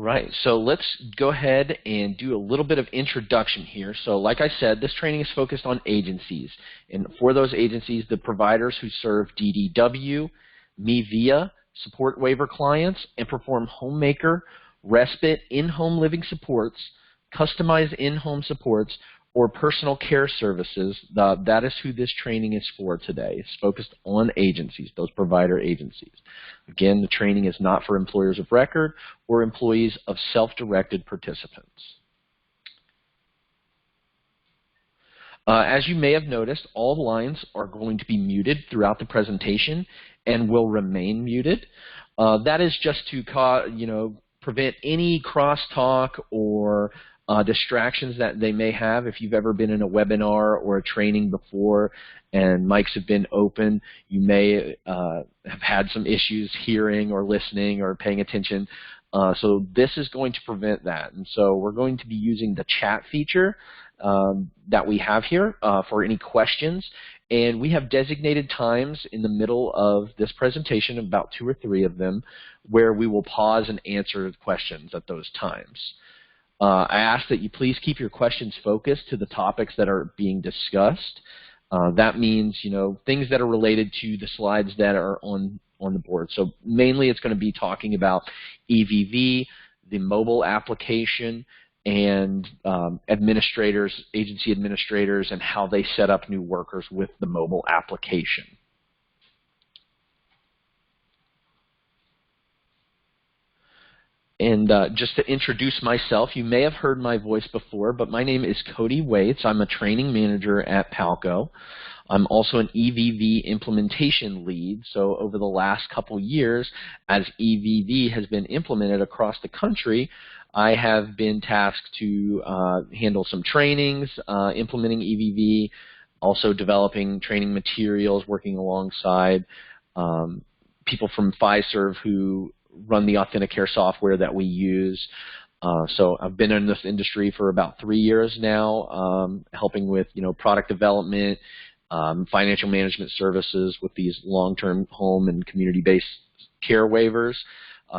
right, so let's go ahead and do a little bit of introduction here. So like I said, this training is focused on agencies. And for those agencies, the providers who serve DDW, MeVia, support waiver clients, and perform homemaker, respite, in-home living supports, customized in-home supports, or personal care services. That is who this training is for today. It's focused on agencies, those provider agencies. Again, the training is not for employers of record or employees of self-directed participants. As you may have noticed, all lines are going to be muted throughout the presentation and will remain muted. That is just to prevent any crosstalk or distractions that they may have. If you've ever been in a webinar or a training before and mics have been open, you may have had some issues hearing or listening or paying attention. So this is going to prevent that. And so we're going to be using the chat feature that we have here for any questions. And we have designated times in the middle of this presentation, about 2 or 3 of them, where we will pause and answer questions at those times. I ask that you please keep your questions focused to the topics that are being discussed. That means, things that are related to the slides that are on the board. So mainly it's going to be talking about EVV, the mobile application, and agency administrators, and how they set up new workers with the mobile application. And just to introduce myself, you may have heard my voice before, but my name is Cody Waits. I'm a training manager at Palco. I'm also an EVV implementation lead. So over the last couple years, as EVV has been implemented across the country, I have been tasked to handle some trainings, implementing EVV, also developing training materials, working alongside people from Fiserv who run the Authenticare software that we use. So I've been in this industry for about 3 years now, helping with product development, financial management services with these long-term home and community-based care waivers,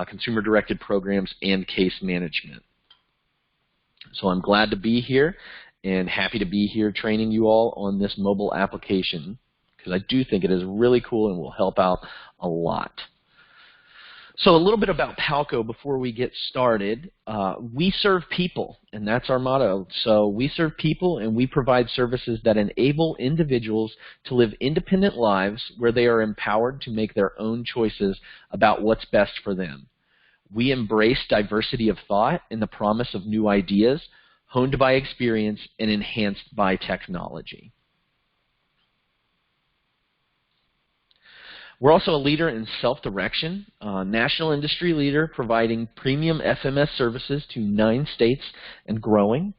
consumer-directed programs, and case management. So I'm glad to be here and happy to be here training you all on this mobile application, because I do think it is really cool and will help out a lot. So a little bit about Palco before we get started. We serve people, and that's our motto. So we serve people, and we provide services that enable individuals to live independent lives where they are empowered to make their own choices about what's best for them. We embrace diversity of thought and the promise of new ideas, honed by experience and enhanced by technology. We're also a leader in self-direction, national industry leader providing premium FMS services to 9 states and growing.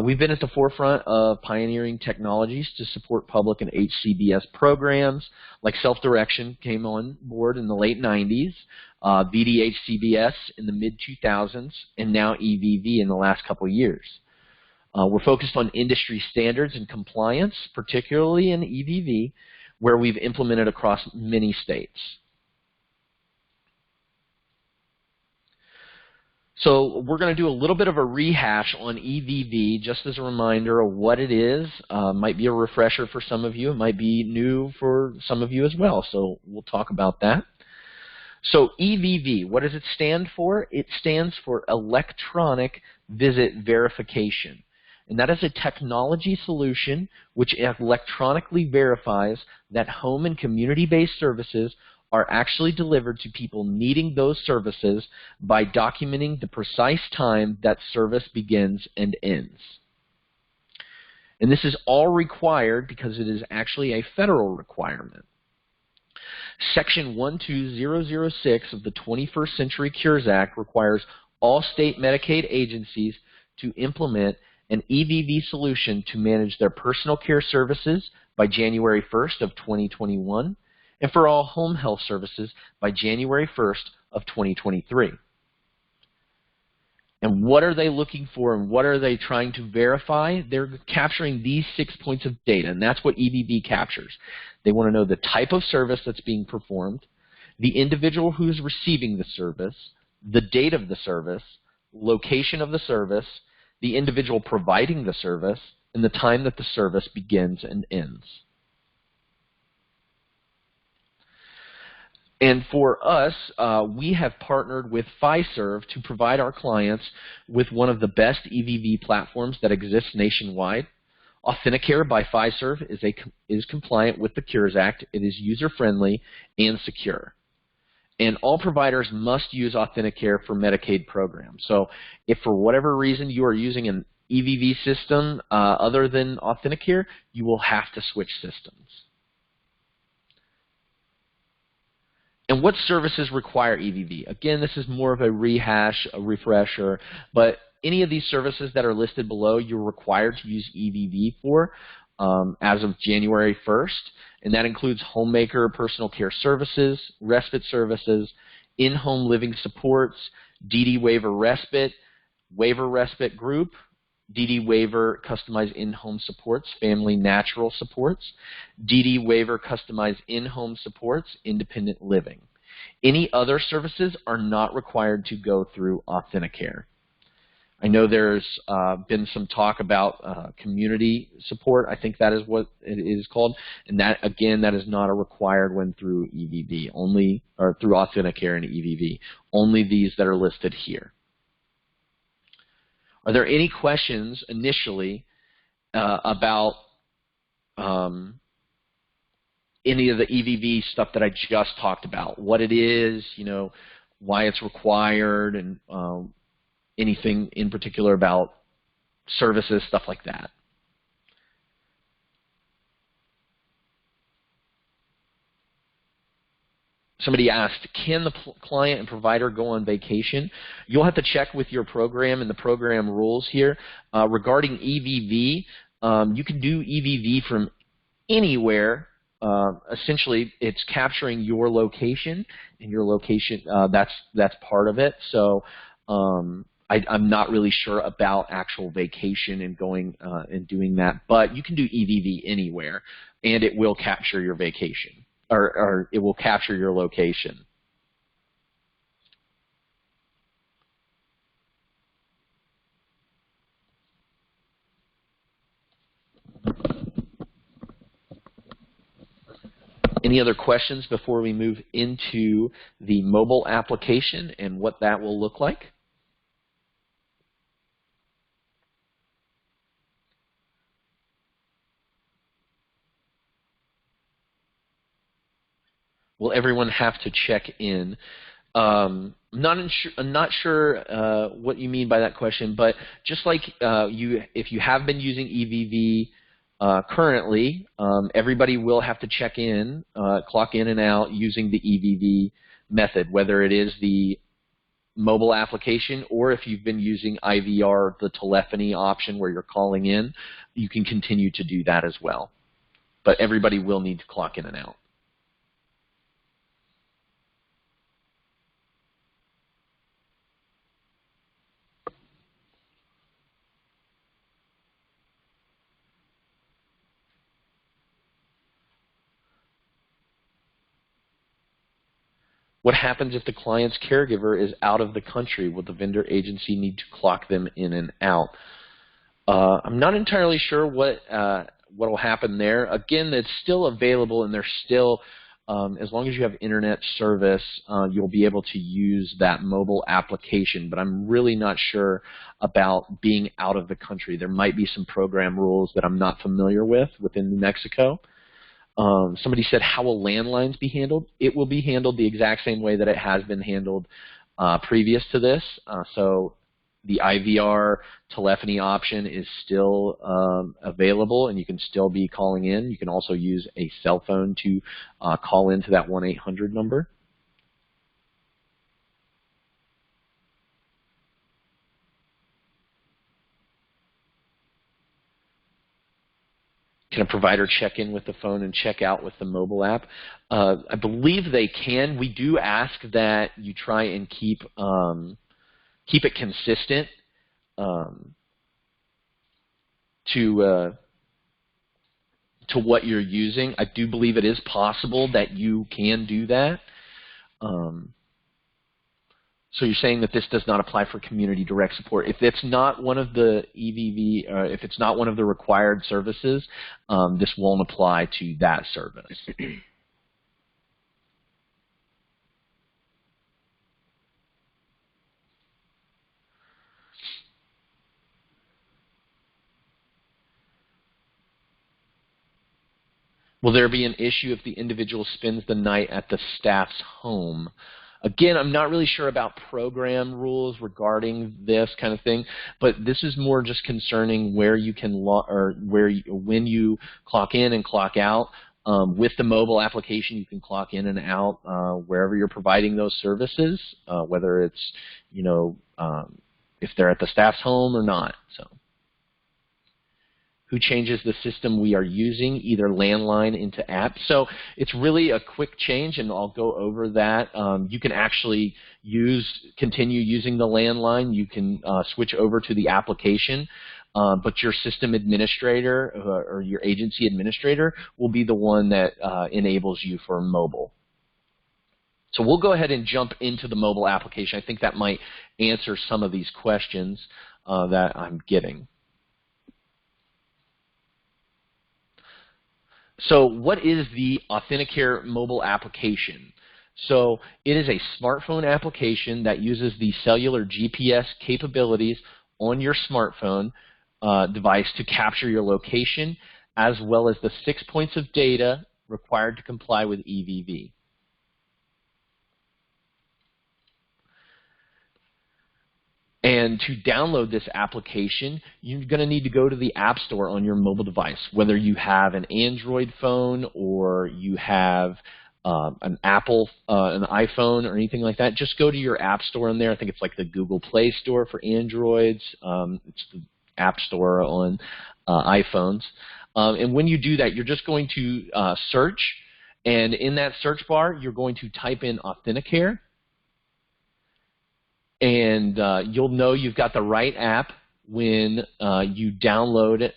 We've been at the forefront of pioneering technologies to support public and HCBS programs, like self-direction came on board in the late 90s, VDHCBS in the mid-2000s, and now EVV in the last couple of years. We're focused on industry standards and compliance, particularly in EVV, where we've implemented across many states. So we're going to do a little bit of a rehash on EVV, just as a reminder of what it is. Might be a refresher for some of you. It might be new for some of you as well. So we'll talk about that. So EVV, what does it stand for? It stands for Electronic Visit Verification. And that is a technology solution which electronically verifies that home and community-based services are actually delivered to people needing those services by documenting the precise time that service begins and ends. And this is all required because it is actually a federal requirement. Section 12006 of the 21st Century Cures Act requires all state Medicaid agencies to implement an EVV solution to manage their personal care services by January 1st of 2021, and for all home health services by January 1st of 2023. And what are they looking for, and what are they trying to verify? They're capturing these 6 points of data, and that's what EVV captures. They want to know the type of service that's being performed, the individual who's receiving the service, the date of the service, location of the service, the individual providing the service, and the time that the service begins and ends. And for us, we have partnered with Fiserv to provide our clients with one of the best EVV platforms that exists nationwide. Authenticare by Fiserv is compliant with the Cures Act. It is user-friendly and secure. And all providers must use Authenticare for Medicaid programs. So if for whatever reason you are using an EVV system other than Authenticare, you will have to switch systems. And what services require EVV? Again, this is more of a rehash, a refresher, but any of these services that are listed below, you're required to use EVV for as of January 1st, and that includes homemaker personal care services, respite services, in-home living supports, DD waiver respite group, DD waiver customized in-home supports, family natural supports, DD waiver customized in-home supports, independent living. Any other services are not required to go through Authenticare. I know there's been some talk about community support. I think that is what it is called, and that again, that is not a required one through EVV, only or through Authenticare and EVV. Only these that are listed here. Are there any questions initially about any of the EVV stuff that I just talked about? What it is, you know, why it's required, and anything in particular about services, stuff like that? Somebody asked, can the client and provider go on vacation? You'll have to check with your program and the program rules here. Regarding EVV, you can do EVV from anywhere. Essentially, it's capturing your location, and your location, that's part of it. So I'm not really sure about actual vacation and going and doing that, but you can do EVV anywhere, and it will capture your vacation. Or it will capture your location. Any other questions before we move into the mobile application and what that will look like? Will everyone have to check in? I'm not sure what you mean by that question, but just like if you have been using EVV currently, everybody will have to check in, clock in and out using the EVV method, whether it is the mobile application or if you've been using IVR, the telephony option where you're calling in, you can continue to do that as well. But everybody will need to clock in and out. What happens if the client's caregiver is out of the country? Will the vendor agency need to clock them in and out? I'm not entirely sure what will happen there. Again, it's still available, and there's still, as long as you have internet service, you'll be able to use that mobile application. But I'm really not sure about being out of the country. There might be some program rules that I'm not familiar with within New Mexico. Somebody said, how will landlines be handled? It will be handled the exact same way that it has been handled previous to this. So the IVR telephony option is still available, and you can still be calling in. You can also use a cell phone to call into that 1-800 number. Can a provider check in with the phone and check out with the mobile app? I believe they can. We do ask that you try and keep it consistent to what you're using. I do believe it is possible that you can do that. So you're saying that this does not apply for community direct support. If it's not one of the EVV, if it's not one of the required services, this won't apply to that service. Will there be an issue if the individual spends the night at the staff's home? Again, I'm not really sure about program rules regarding this kind of thing, but this is more just concerning where you can when you clock in and clock out. With the mobile application, you can clock in and out wherever you're providing those services, whether it's if they're at the staff's home or not. So. Who changes the system we are using, either landline into app? So it's really a quick change, and I'll go over that. You can actually continue using the landline. You can switch over to the application, but your system administrator or your agency administrator will be the one that enables you for mobile. So we'll go ahead and jump into the mobile application. I think that might answer some of these questions that I'm getting. So what is the Authenticare mobile application? So it is a smartphone application that uses the cellular GPS capabilities on your smartphone device to capture your location, as well as the 6 points of data required to comply with EVV. And to download this application, you're going to need to go to the App Store on your mobile device, whether you have an Android phone or you have an Apple, an iPhone or anything like that. Just go to your App Store in there. I think it's like the Google Play Store for Androids. It's the App Store on iPhones. And when you do that, you're just going to search. And in that search bar, you're going to type in Authenticare. And you'll know you've got the right app when you download it,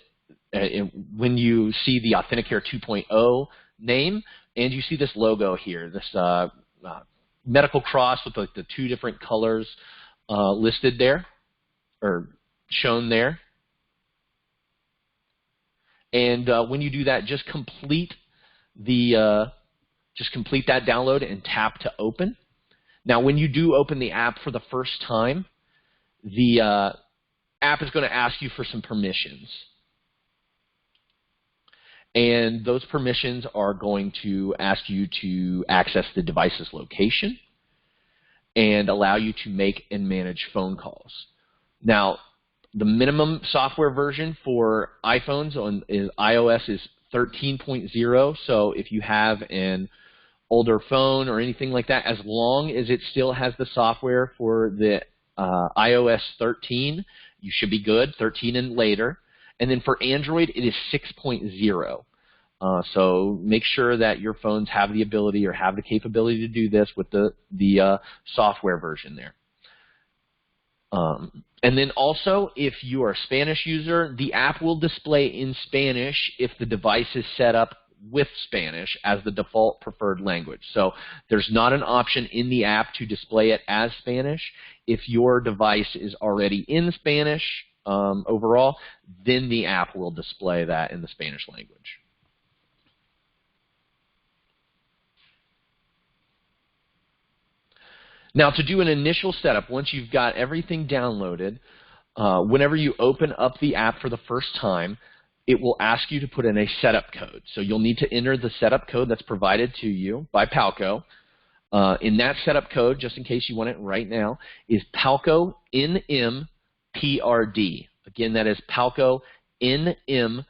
when you see the Authenticare 2.0 name, and you see this logo here, this medical cross with the two different colors listed there, or shown there. And when you do that, just complete that download and tap to open. Now, when you do open the app for the first time, the app is going to ask you for some permissions. And those permissions are going to ask you to access the device's location and allow you to make and manage phone calls. Now, the minimum software version for iPhones on iOS is 13.0, so if you have an older phone or anything like that, as long as it still has the software for the iOS 13, you should be good, 13 and later. And then for Android, it is 6.0. So make sure that your phones have the ability or have the capability to do this with the software version there. And then also, if you are a Spanish user, the app will display in Spanish if the device is set up with Spanish as the default preferred language. So there's not an option in the app to display it as Spanish. If your device is already in Spanish overall, then the app will display that in the Spanish language. Now, to do an initial setup, once you've got everything downloaded, whenever you open up the app for the first time, it will ask you to put in a setup code. So you'll need to enter the setup code that's provided to you by Palco. In that setup code, just in case you want it right now, is Palco NMPRD. Again, that is Palco NMPRD.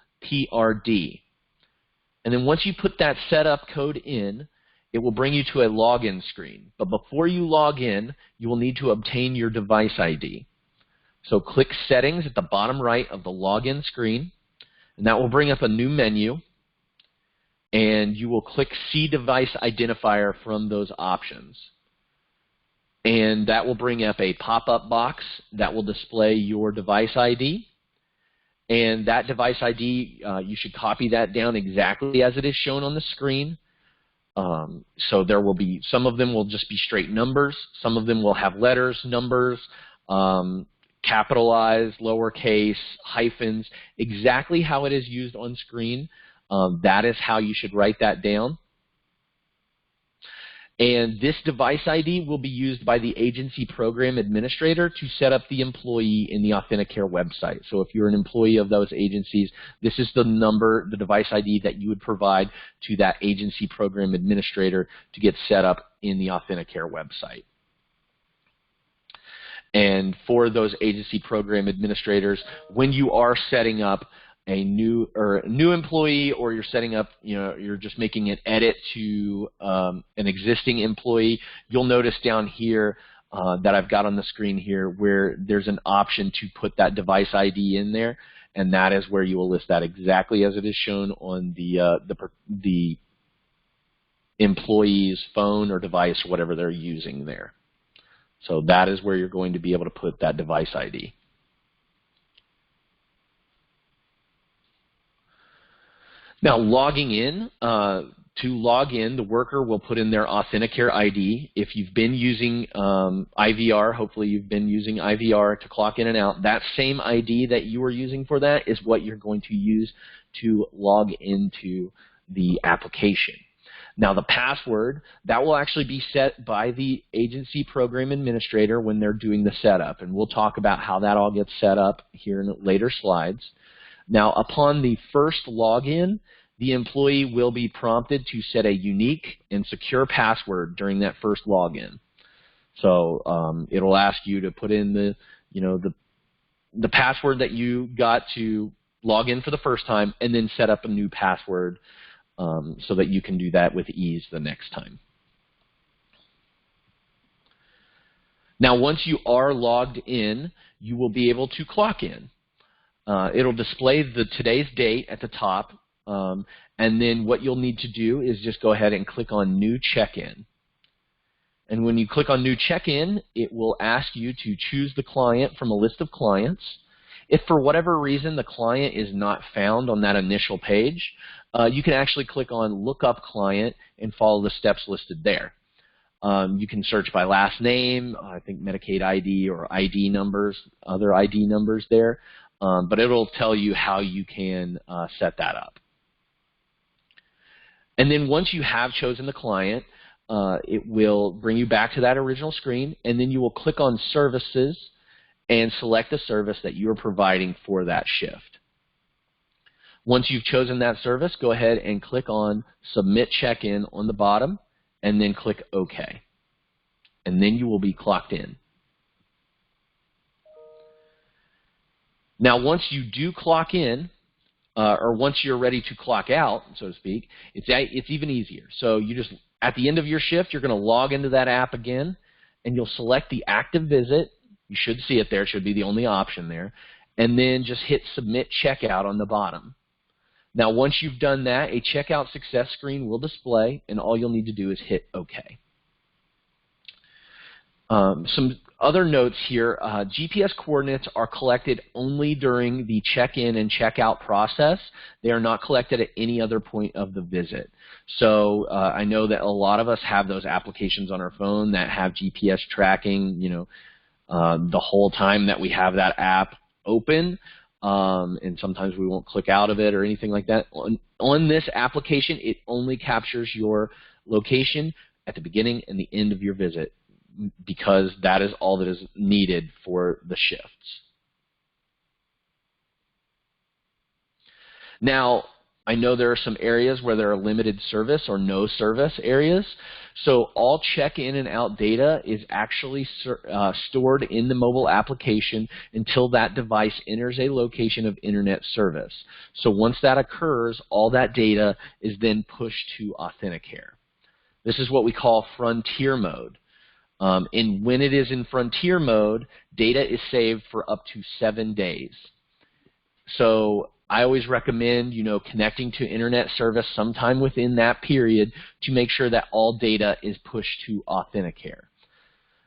And then once you put that setup code in, it will bring you to a login screen. But before you log in, you will need to obtain your device ID. So click Settings at the bottom right of the login screen, and that will bring up a new menu, and you will click See Device Identifier from those options. And that will bring up a pop-up box that will display your device ID. And that device ID, you should copy that down exactly as it is shown on the screen. So there will be, some of them will just be straight numbers. Some of them will have letters, numbers, capitalized, lowercase, hyphens, exactly how it is used on screen. That is how you should write that down. And this device ID will be used by the agency program administrator to set up the employee in the AuthentiCare website. So if you're an employee of those agencies, this is the number, the device ID that you would provide to that agency program administrator to get set up in the AuthentiCare website. And for those agency program administrators, when you are setting up a new employee, or you're setting up, you're just making an edit to an existing employee, you'll notice down here that I've got on the screen here where there's an option to put that device ID in there, and that is where you will list that exactly as it is shown on the employee's phone or device, or whatever they're using there. So that is where you're going to be able to put that device ID. Now, logging in, to log in, the worker will put in their AuthentiCare ID. If you've been using IVR, hopefully you've been using IVR to clock in and out, that same ID that you are using for that is what you're going to use to log into the application. Now, the password, that will actually be set by the agency program administrator when they're doing the setup, and we'll talk about how that all gets set up here in later slides. Now, upon the first login, the employee will be prompted to set a unique and secure password during that first login. So it'll ask you to put in the password that you got to log in for the first time, and then set up a new password so that you can do that with ease the next time. Now, once you are logged in, you will be able to clock in. It'll display today's date at the top, and then what you'll need to do is just go ahead and click on New Check-In. And when you click on New Check-In, it will ask you to choose the client from a list of clients. If for whatever reason the client is not found on that initial page, you can actually click on Look Up Client and follow the steps listed there. You can search by last name, I think Medicaid ID or ID numbers, other ID numbers there. But it'll tell you how you can set that up. And then once you have chosen the client, it will bring you back to that original screen, and then you will click on Services and select the service that you are providing for that shift. Once you've chosen that service, go ahead and click on Submit Check-In on the bottom, and then click OK. And then you will be clocked in. Now, once you do clock in, or once you're ready to clock out, so to speak, it's even easier. So you just, at the end of your shift, you're going to log into that app again, and you'll select the active visit. You should see it there. It should be the only option there. And then just hit Submit Checkout on the bottom. Now, once you've done that, a checkout success screen will display, and all you'll need to do is hit OK. Some other notes here, GPS coordinates are collected only during the check-in and check-out process. They are not collected at any other point of the visit. So I know that a lot of us have those applications on our phone that have GPS tracking, the whole time that we have that app open, and sometimes we won't click out of it or anything like that. On this application, it only captures your location at the beginning and the end of your visit, because that is all that is needed for the shifts. Now, I know there are some areas where there are limited service or no service areas, so all check-in and out data is actually stored in the mobile application until that device enters a location of internet service. So once that occurs, all that data is then pushed to AuthentiCare. This is what we call frontier mode. And when it is in frontier mode, data is saved for up to 7 days. So I always recommend, connecting to internet service sometime within that period to make sure that all data is pushed to AuthentiCare.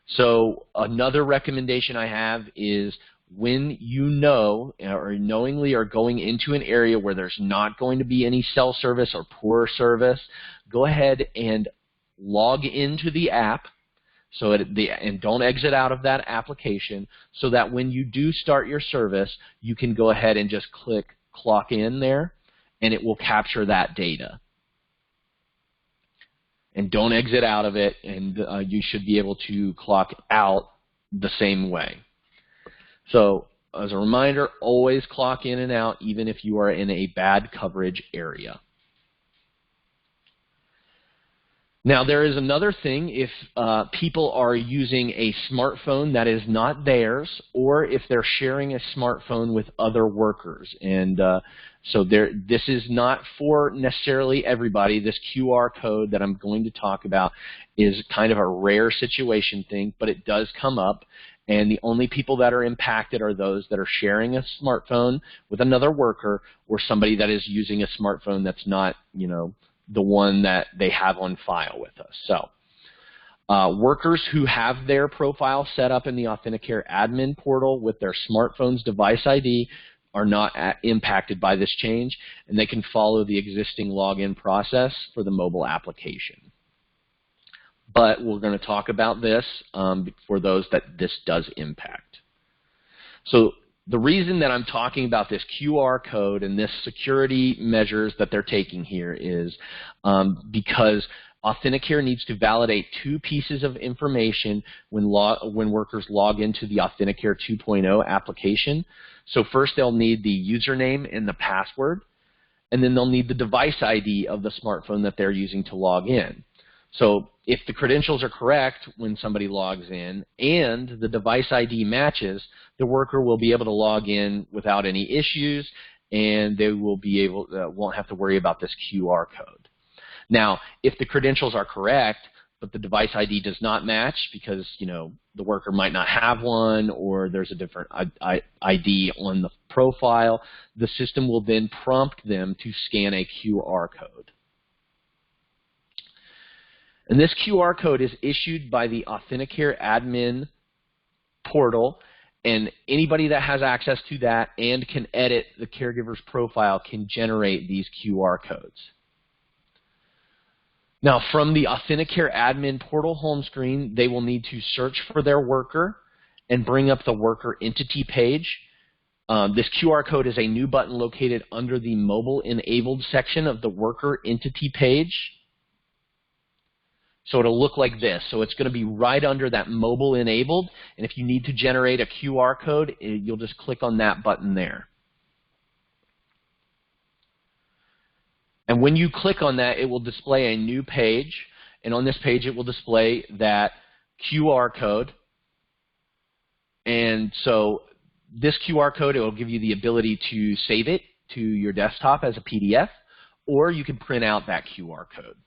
So another recommendation I have is when you know or knowingly are going into an area where there's not going to be any cell service or poor service, go ahead and log into the app and don't exit out of that application, so that when you do start your service, you can go ahead and just click clock in there, and it will capture that data. And don't exit out of it, and you should be able to clock out the same way. So as a reminder, always clock in and out, even if you are in a bad coverage area. Now, there is another thing. If people are using a smartphone that is not theirs, or if they're sharing a smartphone with other workers. And so this is not for necessarily everybody. This QR code that I'm going to talk about is kind of a rare situation thing, but it does come up. And the only people that are impacted are those that are sharing a smartphone with another worker, or somebody that is using a smartphone that's not, you know, the one that they have on file with us. So workers who have their profile set up in the Authenticare admin portal with their smartphone's device ID are not impacted by this change, and they can follow the existing login process for the mobile application. But we're going to talk about this for those that this does impact. So the reason that I'm talking about this QR code and this security measures that they're taking here is because Authenticare needs to validate two pieces of information when workers log into the Authenticare 2.0 application. So first they'll need the username and the password, and then they'll need the device ID of the smartphone that they're using to log in. So if the credentials are correct when somebody logs in and the device ID matches, the worker will be able to log in without any issues, and they will be able won't have to worry about this QR code. Now, if the credentials are correct, but the device ID does not match because, you know, the worker might not have one, or there's a different ID on the profile, the system will then prompt them to scan a QR code. And this QR code is issued by the Authenticare admin portal, and anybody that has access to that and can edit the caregiver's profile can generate these QR codes. Now, from the Authenticare admin portal home screen, they will need to search for their worker and bring up the worker entity page. This QR code is a new button located under the mobile enabled section of the worker entity page. So it'll look like this. So it's going to be right under that mobile enabled, and if you need to generate a QR code, you'll just click on that button there. And when you click on that, it will display a new page, and on this page it will display that QR code. And so this QR code, it will give you the ability to save it to your desktop as a PDF, or you can print out that QR code.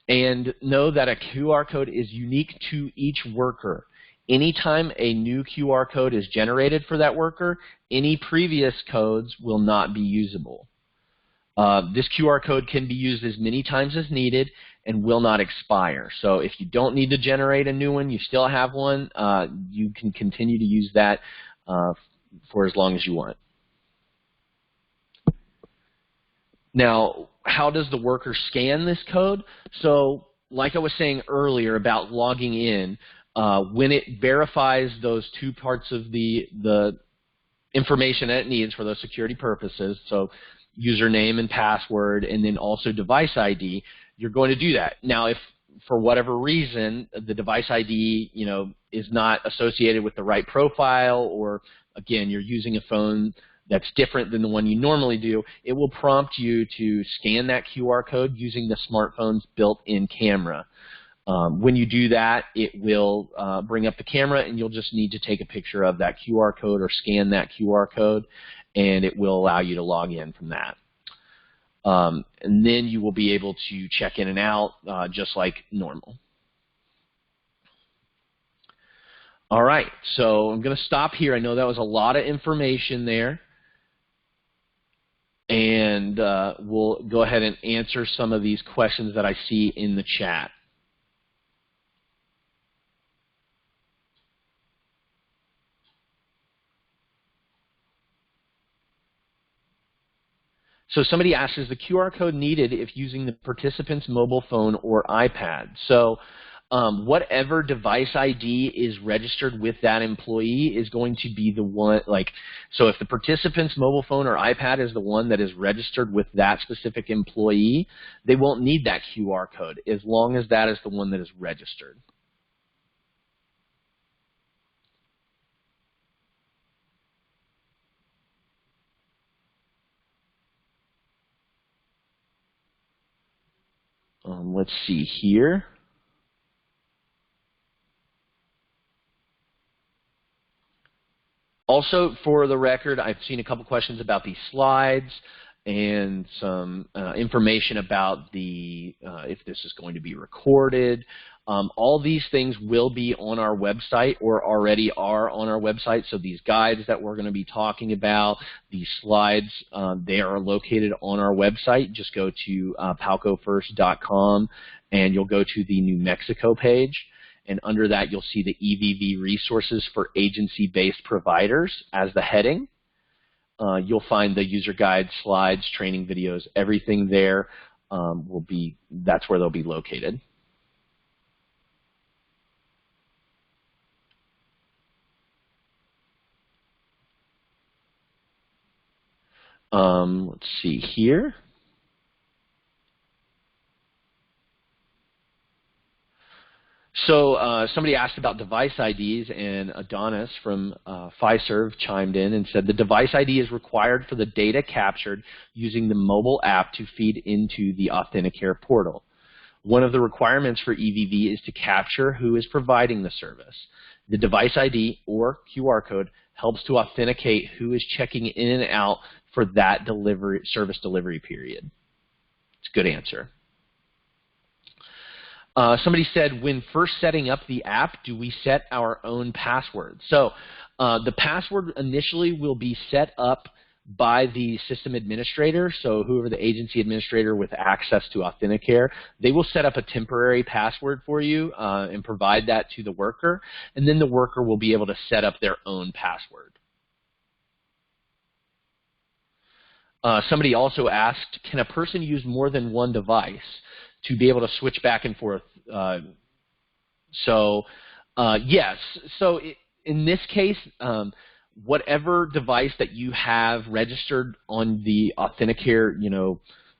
And know that a QR code is unique to each worker. Anytime a new QR code is generated for that worker, any previous codes will not be usable. This QR code can be used as many times as needed and will not expire. So if you don't need to generate a new one, you still have one, you can continue to use that for as long as you want. Now, how does the worker scan this code? So like I was saying earlier about logging in, when it verifies those two parts of the information that it needs for those security purposes, so username and password, and then also device ID, you're going to do that. Now, if for whatever reason the device ID, you know, is not associated with the right profile, or again, you're using a phone that's different than the one you normally do, it will prompt you to scan that QR code using the smartphone's built-in camera. When you do that, it will bring up the camera, and you'll just need to take a picture of that QR code or scan that QR code, and it will allow you to log in from that. And then you will be able to check in and out just like normal. All right, so I'm going to stop here. I know that was a lot of information there. And we'll go ahead and answer some of these questions that I see in the chat. So somebody asks, is the QR code needed if using the participant's mobile phone or iPad? So whatever device ID is registered with that employee is going to be the one, so if the participant's mobile phone or iPad is the one that is registered with that specific employee, they won't need that QR code as long as that is the one that is registered. Let's see here. Also, for the record, I've seen a couple questions about these slides and some information about the if this is going to be recorded. All these things will be on our website or already are on our website. So these guides that we're going to be talking about, these slides, they are located on our website. Just go to palcofirst.com and you'll go to the New Mexico page. And under that, you'll see the EVV resources for agency-based providers as the heading. You'll find the user guide, slides, training videos, everything there that's where they'll be located. Let's see here. So somebody asked about device IDs, and Adonis from Fiserv chimed in and said the device ID is required for the data captured using the mobile app to feed into the Authenticare portal. One of the requirements for EVV is to capture who is providing the service. The device ID or QR code helps to authenticate who is checking in and out for that service delivery period. It's a good answer. Somebody said, when first setting up the app, do we set our own password? So the password initially will be set up by the system administrator, so whoever the agency administrator with access to Authenticare, they will set up a temporary password for you and provide that to the worker, and then the worker will be able to set up their own password. Somebody also asked, can a person use more than one device to be able to switch back and forth? Yes. So in this case, whatever device that you have registered on the Authenticare,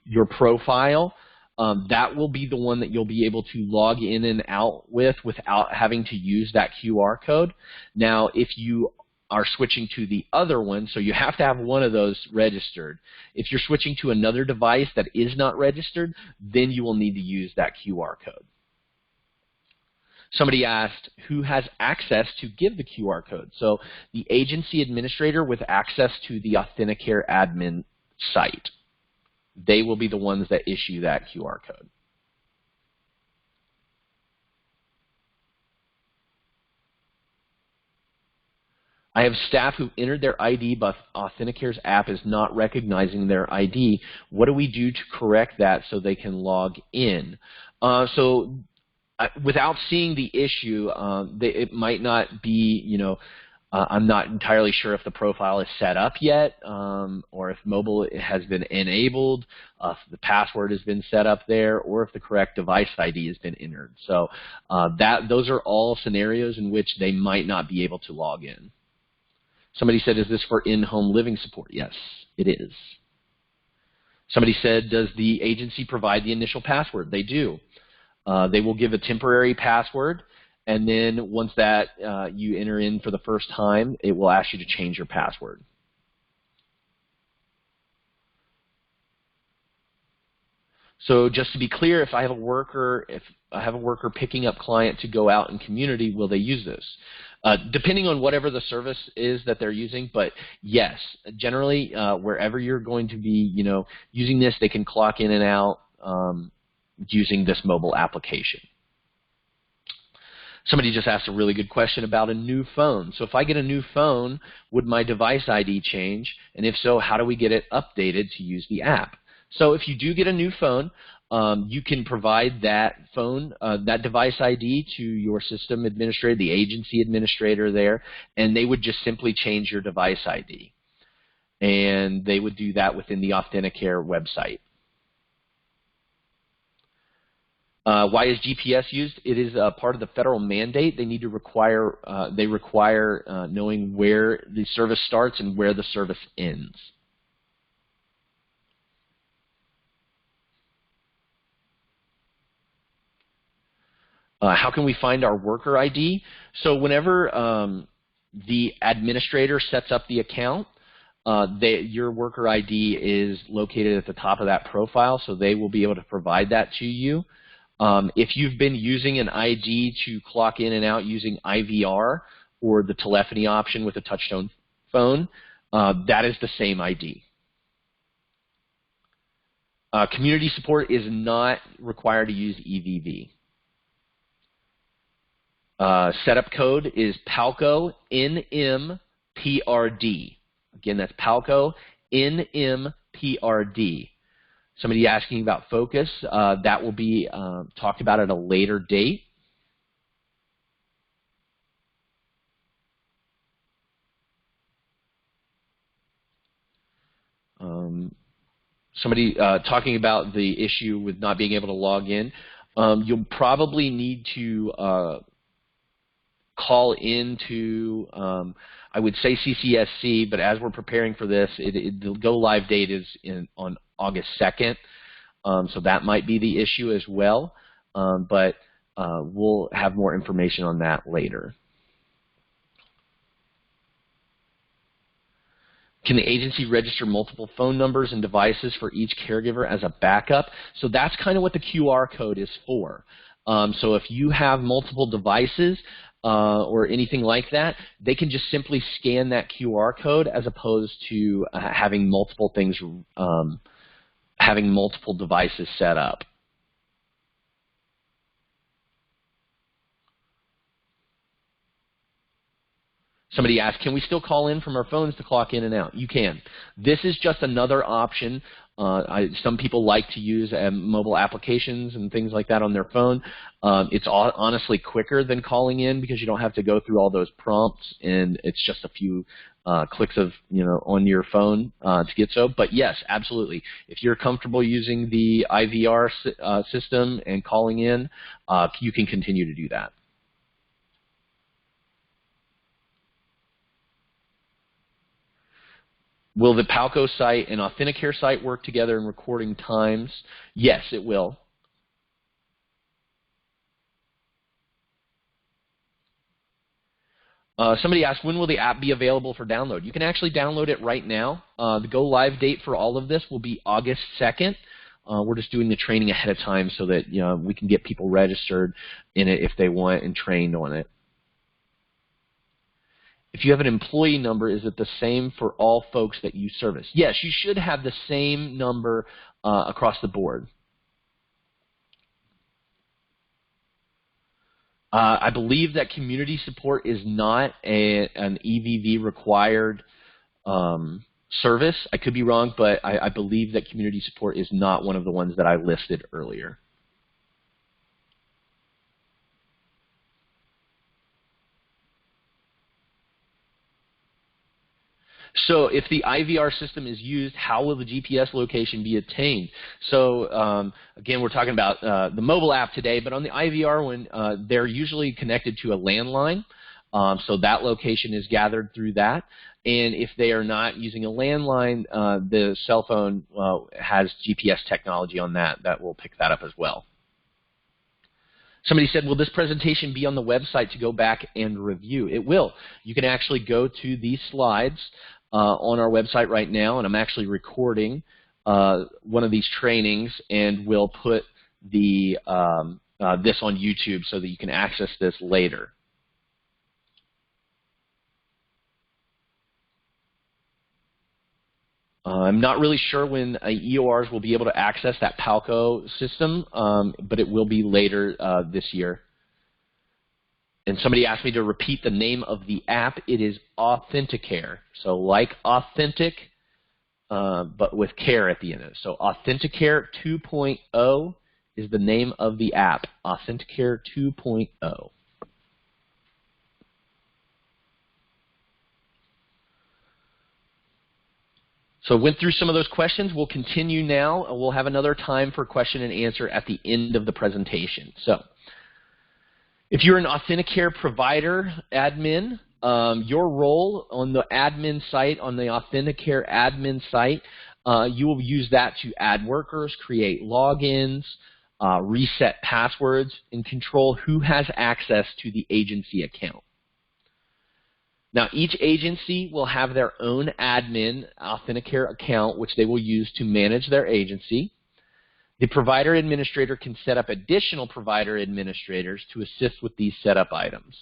your profile, that will be the one that you'll be able to log in and out with without having to use that QR code. Now, if you are switching to the other one, so you have to have one of those registered. If you're switching to another device that is not registered, then you will need to use that QR code. Somebody asked, who has access to give the QR code? So the agency administrator with access to the Authenticare admin site. They will be the ones that issue that QR code. I have staff who entered their ID, but Authenticare's app is not recognizing their ID. What do we do to correct that so they can log in? Without seeing the issue, it might not be, I'm not entirely sure if the profile is set up yet or if mobile has been enabled, if the password has been set up there, or if the correct device ID has been entered. So those are all scenarios in which they might not be able to log in. Somebody said, is this for in-home living support? Yes, it is. Somebody said, does the agency provide the initial password? They do. They will give a temporary password, and then once that you enter in for the first time, it will ask you to change your password. So just to be clear, if I have a worker picking up client to go out in community, will they use this? Depending on whatever the service is that they're using, but yes, generally wherever you're going to be, using this, they can clock in and out using this mobile application. Somebody just asked a really good question about a new phone. So if I get a new phone, would my device ID change? And if so, how do we get it updated to use the app? So if you do get a new phone, you can provide that phone, that device ID to your system administrator, the agency administrator there, and they would just simply change your device ID. and they would do that within the Authenticare website. Why is GPS used? It is part of the federal mandate. They need to require knowing where the service starts and where the service ends. How can we find our worker ID? So whenever the administrator sets up the account, your worker ID is located at the top of that profile, so they will be able to provide that to you. If you've been using an ID to clock in and out using IVR or the telephony option with a touchtone phone, that is the same ID. Community support is not required to use EVV. Setup code is PALCO NMPRD. Again, that's PALCO NMPRD. Somebody asking about focus, that will be talked about at a later date. Somebody talking about the issue with not being able to log in. You'll probably need to call into, I would say CCSC, but as we're preparing for this, the go live date is on August 2nd, so that might be the issue as well, but we'll have more information on that later. Can the agency register multiple phone numbers and devices for each caregiver as a backup? So that's kind of what the QR code is for. So if you have multiple devices or anything like that, they can just simply scan that QR code as opposed to having multiple things, having multiple devices set up. Somebody asked, can we still call in from our phones to clock in and out? You can. This is just another option. Some people like to use mobile applications and things like that on their phone. It's honestly quicker than calling in because you don't have to go through all those prompts, and it's just a few clicks of on your phone to get so. But yes, absolutely. If you're comfortable using the IVR system and calling in, you can continue to do that. Will the PALCO site and Authenticare site work together in recording times? Yes, it will. Somebody asked, when will the app be available for download? You can actually download it right now. The go live date for all of this will be August 2nd. We're just doing the training ahead of time so that we can get people registered in it if they want and trained on it. If you have an employee number, is it the same for all folks that you service? Yes, you should have the same number across the board. I believe that community support is not an EVV required service. I could be wrong, but I believe that community support is not one of the ones that I listed earlier. So if the IVR system is used, how will the GPS location be attained? So again, we're talking about the mobile app today, but on the IVR one, they're usually connected to a landline. So that location is gathered through that. And if they are not using a landline, the cell phone has GPS technology on that will pick that up as well. Somebody said, will this presentation be on the website to go back and review? It will. You can actually go to these slides on our website right now, and I'm actually recording one of these trainings, and we'll put the this on YouTube so that you can access this later. I'm not really sure when EORs will be able to access that PALCO system, but it will be later this year. And somebody asked me to repeat the name of the app. It is Authenticare. So like authentic, but with care at the end of it. So Authenticare 2.0 is the name of the app. Authenticare 2.0. So I went through some of those questions. We'll continue now, and we'll have another time for question and answer at the end of the presentation. So if you're an Authenticare provider admin, your role on the admin site, on the Authenticare admin site, you will use that to add workers, create logins, reset passwords, and control who has access to the agency account. Now, each agency will have their own admin Authenticare account, which they will use to manage their agency. The provider administrator can set up additional provider administrators to assist with these setup items.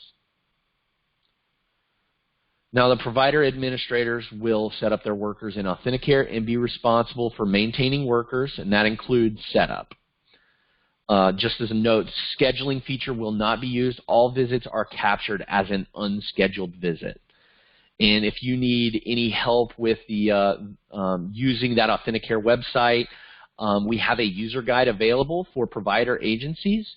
Now, the provider administrators will set up their workers in Authenticare and be responsible for maintaining workers, and that includes setup. Just as a note, scheduling feature will not be used. All visits are captured as an unscheduled visit. And if you need any help with the using that Authenticare website, we have a user guide available for provider agencies.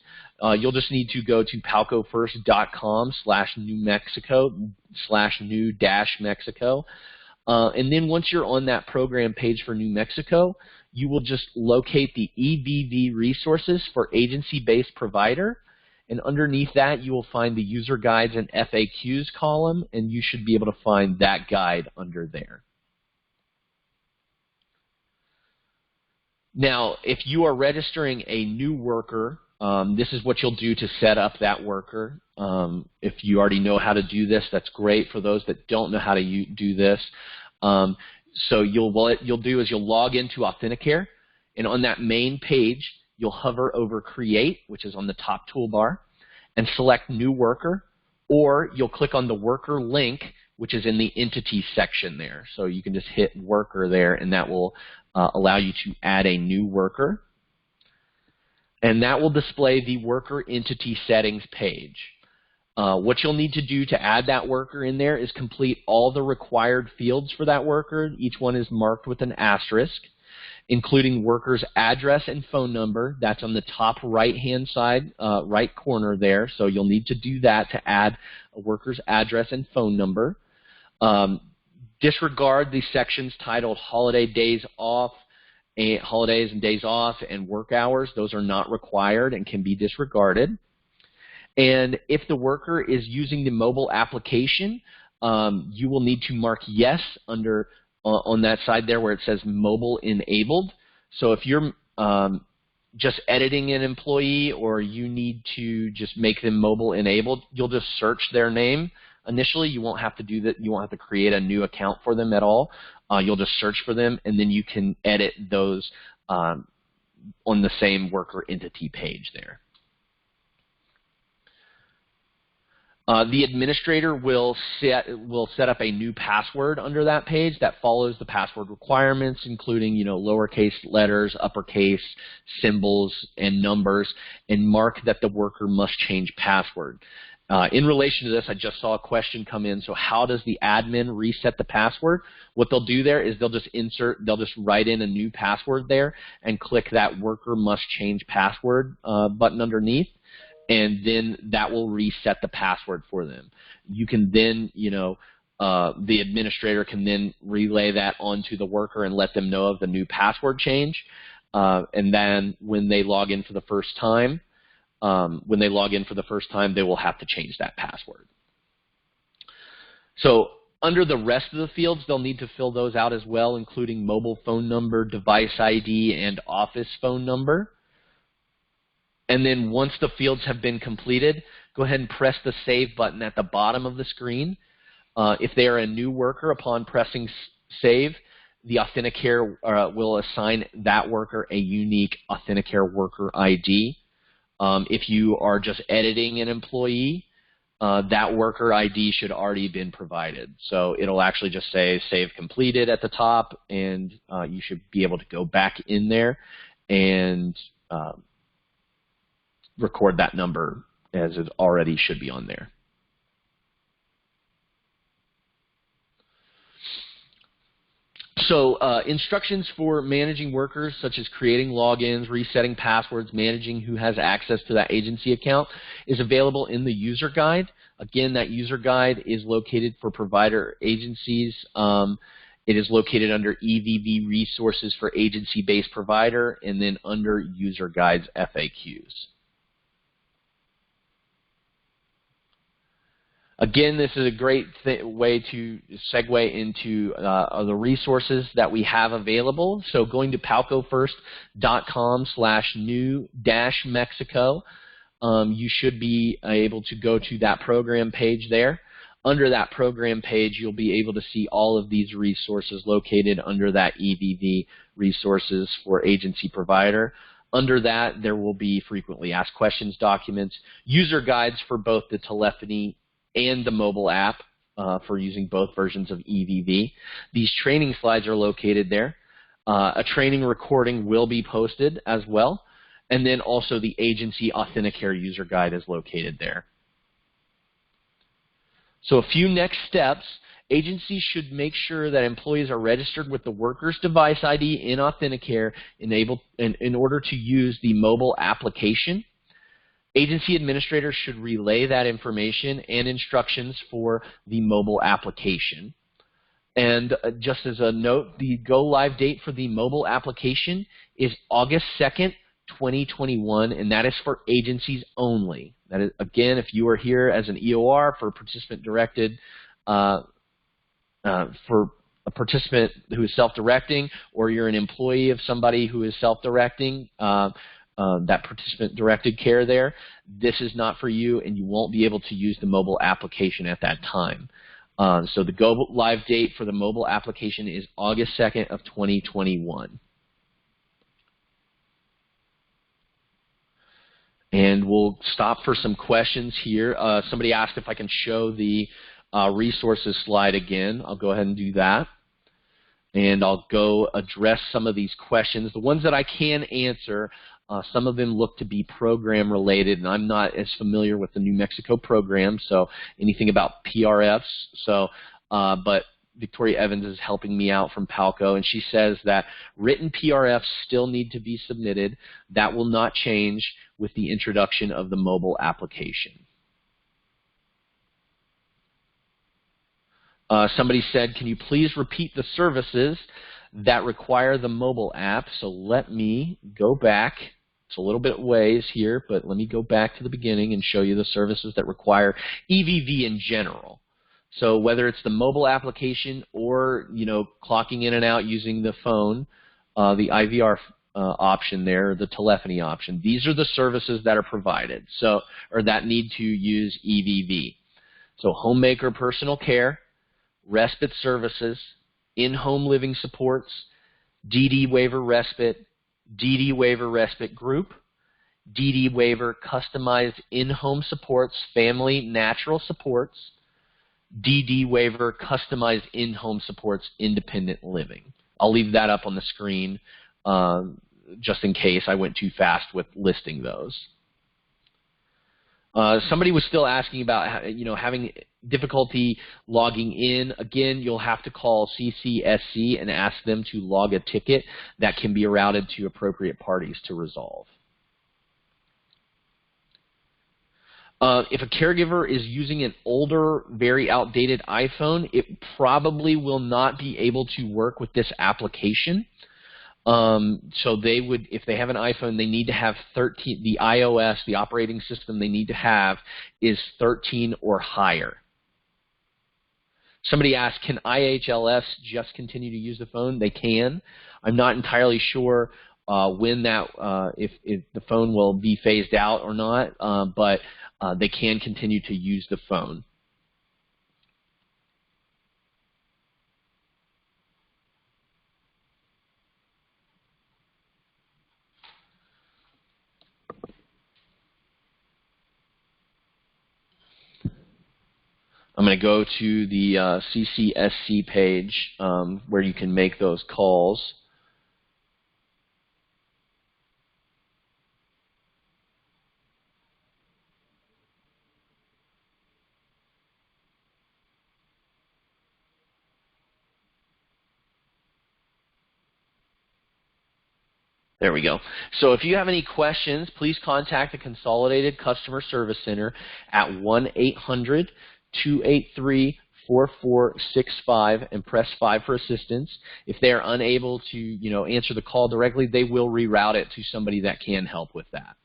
You'll just need to go to palcofirst.com/New Mexico/new-Mexico. And then once you're on that program page for New Mexico, you will just locate the EVV resources for agency-based provider. And underneath that, you will find the user guides and FAQs column, and you should be able to find that guide under there. Now, if you are registering a new worker, this is what you'll do to set up that worker. If you already know how to do this, that's great. For those that don't know how to do this, so what you'll do is you'll log into Authenticare, and on that main page, you'll hover over Create, which is on the top toolbar, and select New Worker, or you'll click on the Worker link, which is in the Entity section there. So you can just hit Worker there, and that will allow you to add a new worker. And that will display the Worker Entity Settings page. What you'll need to do to add that worker in there is complete all the required fields for that worker. Each one is marked with an asterisk, including worker's address and phone number. That's on the top right-hand side, right corner there. So you'll need to do that to add a worker's address and phone number. Disregard the sections titled holidays and days off, and work hours. Those are not required and can be disregarded. And if the worker is using the mobile application, you will need to mark yes under on that side there where it says mobile enabled. So if you're just editing an employee, or you need to just make them mobile enabled, you'll just search their name initially. You won't have to do that. You won't have to create a new account for them at all. You'll just search for them, and then you can edit those on the same worker entity page there. The administrator will set up a new password under that page that follows the password requirements, including lowercase letters, uppercase, symbols, and numbers, and mark that the worker must change password. In relation to this, I just saw a question come in. So how does the admin reset the password? What they'll do there is they'll just write in a new password there and click that worker must change password button underneath, and then that will reset the password for them. You can then, the administrator can then relay that onto the worker and let them know of the new password change. And then when they log in for the first time, they will have to change that password. So under the rest of the fields, they'll need to fill those out as well, including mobile phone number, device ID, and office phone number. And then once the fields have been completed, go ahead and press the Save button at the bottom of the screen. If they are a new worker, upon pressing Save, the Authenticare will assign that worker a unique Authenticare worker ID. If you are just editing an employee, that worker ID should already been provided. So it'll actually just say Save Completed at the top, and you should be able to go back in there and record that number as it already should be on there. So instructions for managing workers, such as creating logins, resetting passwords, managing who has access to that agency account, is available in the user guide. Again, that user guide is located for provider agencies, It is located under EVV Resources for Agency-Based Provider and then under User Guides FAQs. Again, this is a great way to segue into the resources that we have available. So going to palcofirst.com/new-mexico, you should be able to go to that program page there. Under that program page, you'll be able to see all of these resources located under that EVV Resources for Agency Provider. Under that, there will be frequently asked questions documents, user guides for both the telephony and the mobile app for using both versions of EVV. These training slides are located there. A training recording will be posted as well. And then also the Agency Authenticare user guide is located there. So a few next steps. Agencies should make sure that employees are registered with the worker's device ID in Authenticare in order to use the mobile application. Agency administrators should relay that information and instructions for the mobile application. And just as a note, the go-live date for the mobile application is August 2nd, 2021, and that is for agencies only. That is, again, if you are here as an EOR for participant-directed, for a participant who is self-directing, or you're an employee of somebody who is self-directing, that participant-directed care there, this is not for you, and you won't be able to use the mobile application at that time. So the go-live date for the mobile application is August 2nd of 2021. And we'll stop for some questions here. Somebody asked if I can show the resources slide again. I'll go ahead and do that. And I'll go address some of these questions. The ones that I can answer, some of them look to be program related, and I'm not as familiar with the New Mexico program, so anything about PRFs. So, but Victoria Evans is helping me out from Palco, and she says that written PRFs still need to be submitted. That will not change with the introduction of the mobile application. Somebody said, can you please repeat the services that require the mobile app? So let me go back. It's a little bit ways here, but let me go back to the beginning and show you the services that require EVV in general. So whether it's the mobile application or, you know, clocking in and out using the phone, the IVR option there, the telephony option, these are the services that are provided, so, or that need to use EVV. So homemaker personal care, respite services, in-home living supports, DD waiver respite, DD waiver respite group, DD waiver customized in-home supports, family natural supports, DD waiver customized in-home supports, independent living. I'll leave that up on the screen just in case I went too fast with listing those. Somebody was still asking about, you know, having difficulty logging in. Again, you'll have to call CCSC and ask them to log a ticket that can be routed to appropriate parties to resolve. If a caregiver is using an older, very outdated iPhone, it probably will not be able to work with this application. So they would, if they have an iPhone, they need to have 13, the iOS, the operating system they need to have is 13 or higher. Somebody asked, can IHLS just continue to use the phone? They can. I'm not entirely sure when that, if the phone will be phased out or not, but they can continue to use the phone. I'm going to go to the CCSC page where you can make those calls. There we go. So if you have any questions, please contact the Consolidated Customer Service Center at 1-800-283-4630. 4465 and press 5 for assistance. If they are unable to, answer the call directly, they will reroute it to somebody that can help with that.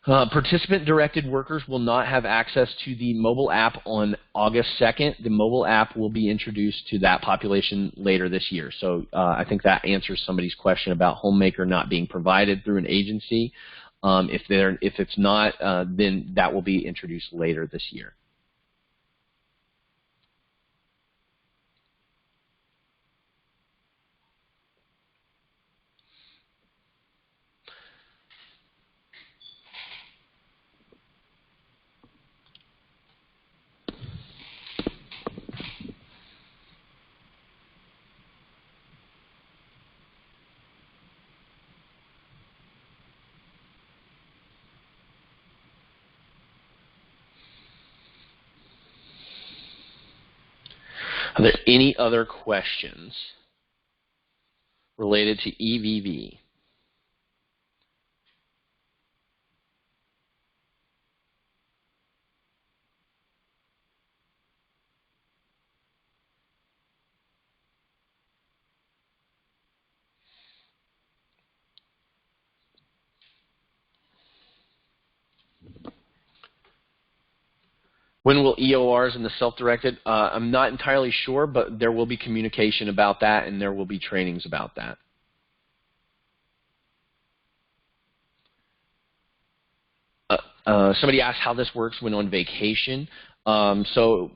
Participant-directed workers will not have access to the mobile app on August 2nd. The mobile app will be introduced to that population later this year. So I think that answers somebody's question about Homemaker not being provided through an agency. If it's not, then that will be introduced later this year. Are there any other questions related to EVV? When will EORs and the self-directed? I'm not entirely sure, but there will be communication about that, and there will be trainings about that. Somebody asked how this works when on vacation. So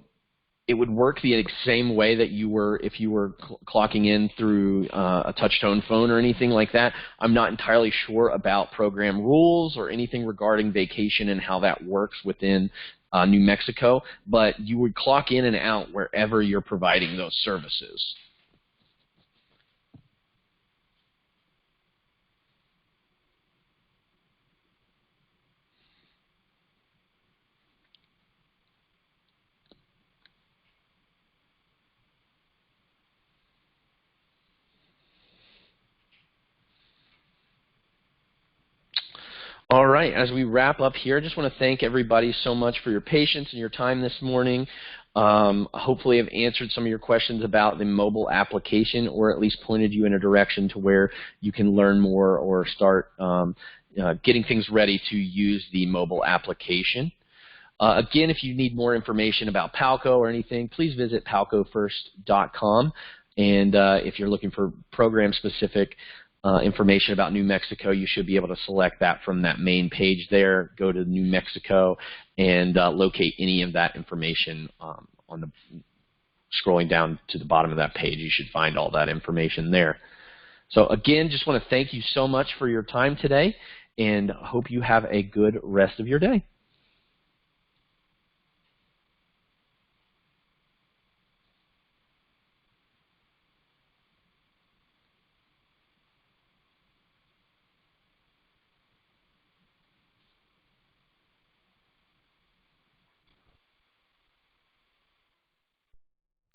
it would work the same way that if you were clocking in through a touch-tone phone or anything like that. I'm not entirely sure about program rules or anything regarding vacation and how that works within New Mexico, but you would clock in and out wherever you're providing those services. All right, as we wrap up here, I just want to thank everybody so much for your patience and your time this morning. Hopefully I've answered some of your questions about the mobile application, or at least pointed you in a direction to where you can learn more or start getting things ready to use the mobile application. Again, if you need more information about Palco or anything, please visit palcofirst.com. And if you're looking for program-specific information about New Mexico, you should be able to select that from that main page there, go to New Mexico, and locate any of that information on the scrolling down to the bottom of that page. You should find all that information there. So again, just want to thank you so much for your time today, and hope you have a good rest of your day.